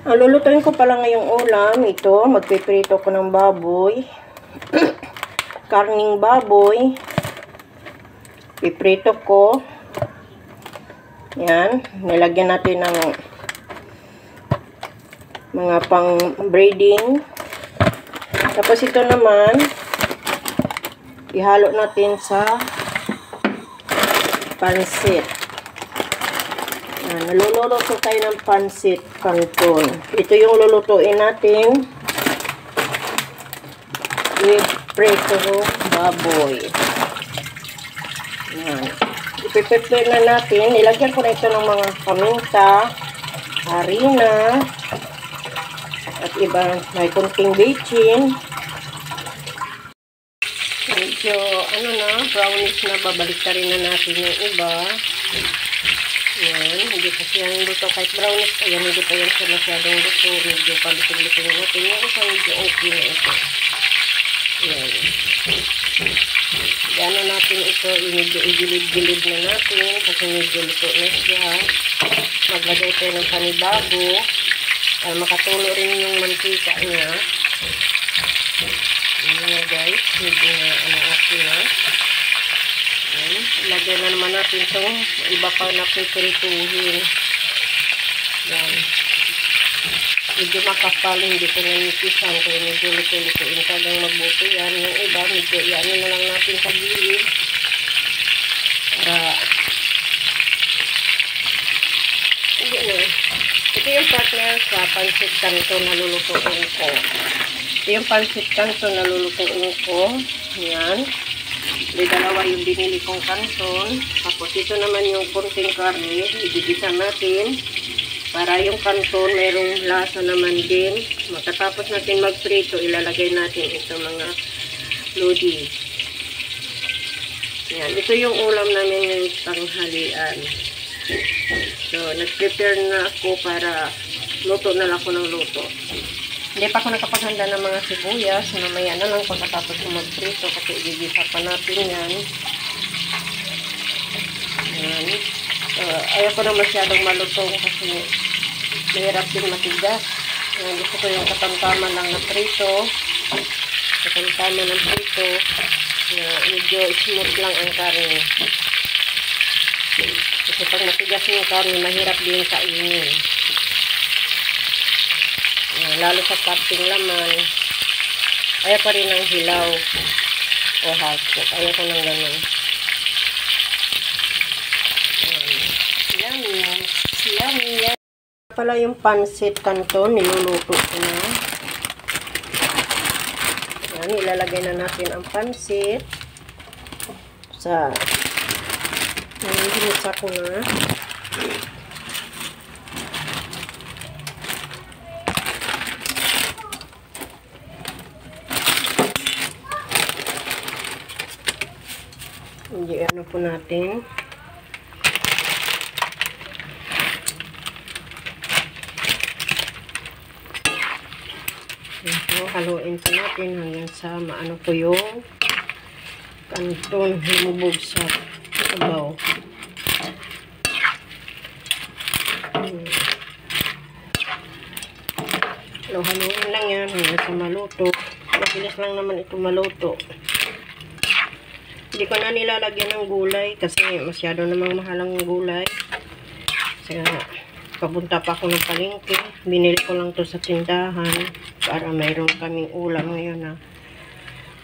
Lulutuin ko pala ngayong ulam. Ito, magpiprito ko ng baboy. Karning baboy. Piprito ko. Yan. Nilagyan natin ng mga pang breading. Tapos ito naman, ihalo natin sa pansit. Naluluto tayo ng pansit canton. Ito yung lulutuin natin with preto baboy. Ipiprepare na natin. Ilagyan ko na ito ng mga paminta, harina, at iba, may kunting bacon. Medyo, brownish na. Babalik na rin na natin yung iba. Yan, hindi pa siyang luto. Kahit brownish, ayan, hindi pa yan siya masyadong luto. Medyo palitong-litong natin. Yung isa, medyo okay na ito. Yan. Gano'n natin ito, medyo igilid-gilid na natin. Kasi medyo luto na siya. Maglagay tayo ng panibago. Makatulo rin yung mantika niya. Yan guys, medyo na okay na. Ilagay na naman natin itong iba pa na piprituhin. Yan. Medyo makapal, hindi ko nanikisan. Kaya medyo luto-lutuin tagang magbuto yan. Yung iba, medyo yan na lang natin sa gilid. Para hindi na. Ito yung partner sa pansit canton na lulutuin ko. Ito yung pansit canton na lulutuin ko. Yan. May dalawa yung binili kong canton. Tapos ito naman yung kunting karne. Igigisa natin. Para yung canton, mayroong lasa naman din. Matapos natin magprito, ilalagay natin ito mga lodi. Yan. Ito yung ulam namin ng tanghalian. So, nag-prepare na ako para luto na lang ako ng luto. Hindi pa ako nakapaghanda ng mga sibuyas. Mamaya na lang pagkatapos ko magprito kasi igigisa pa natin yan. Yan. Ayaw ko na masyadong malutong kasi mahirap din matigas. Gusto ko yung katamtaman lang na prito. Katamtaman ng prito. Medyo smooth lang ang karne. Kasi pag matigas yung karne, mahirap din kainin. Lalo sa karting laman. Ayaw pa rin ng hilaw o half cook. Ayaw ko ng ganun. Yummy. Yummy. Yan pala yung pansit canton. Niluluto ko na. Yan. Ilalagay na natin ang pansit sa hinisa ko na. Hindi ano po natin. Ito, haluin po natin hanggang sa maano po yung canton lumubog sa sabaw. Haluin lang yan hanggang sa maluto. Mabilis lang naman ito maluto. Hindi ko na nilalagyan ng gulay kasi masyado namang mahalang gulay. Kasi papunta pa ako ng palengke. Binili ko lang to sa tindahan para mayroon kaming ulam ngayon na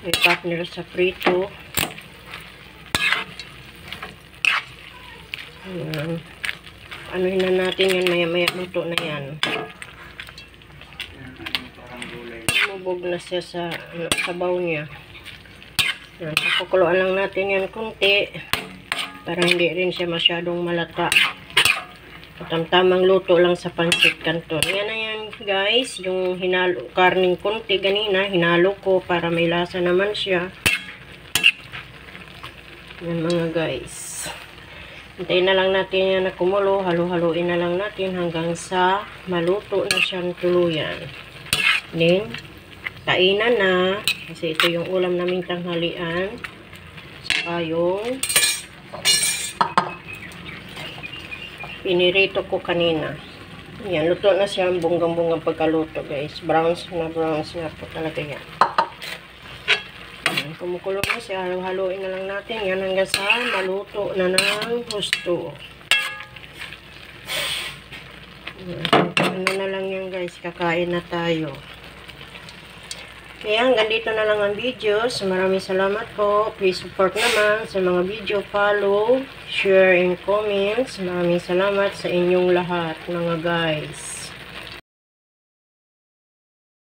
may partner sa prito. Ayan. Anuhin na natin yan, maya-maya luto na yan. Mubog na siya sa sabaw niya. Pakukuluan lang natin yan kunti para hindi rin siya masyadong malata. Tamtamang luto lang sa pansit canton. Yan na yan guys, yung hinalo, karning kunti ganina, hinalo ko para may lasa naman siya. Yan mga guys. Hintayin na lang natin yan na kumulo, halo-haloin na lang natin hanggang sa maluto na siyang tuluyan. Then, kainan na. Kasi ito yung ulam naming tanghalian. Saka yung pinirito ko kanina. Yan, luto na siya. Bunggang-bunggang pagkaluto, guys. Browns na po talaga yan. Yan, kumukulo na siya. Haluin na lang natin. Yan hanggang sa maluto na ng gusto. Ano na lang yan, guys. Kakain na tayo. Kaya hanggang dito na lang ang video. So, maraming salamat po. Please support naman sa mga video. Follow, share, and comments. Maraming salamat sa inyong lahat, mga guys.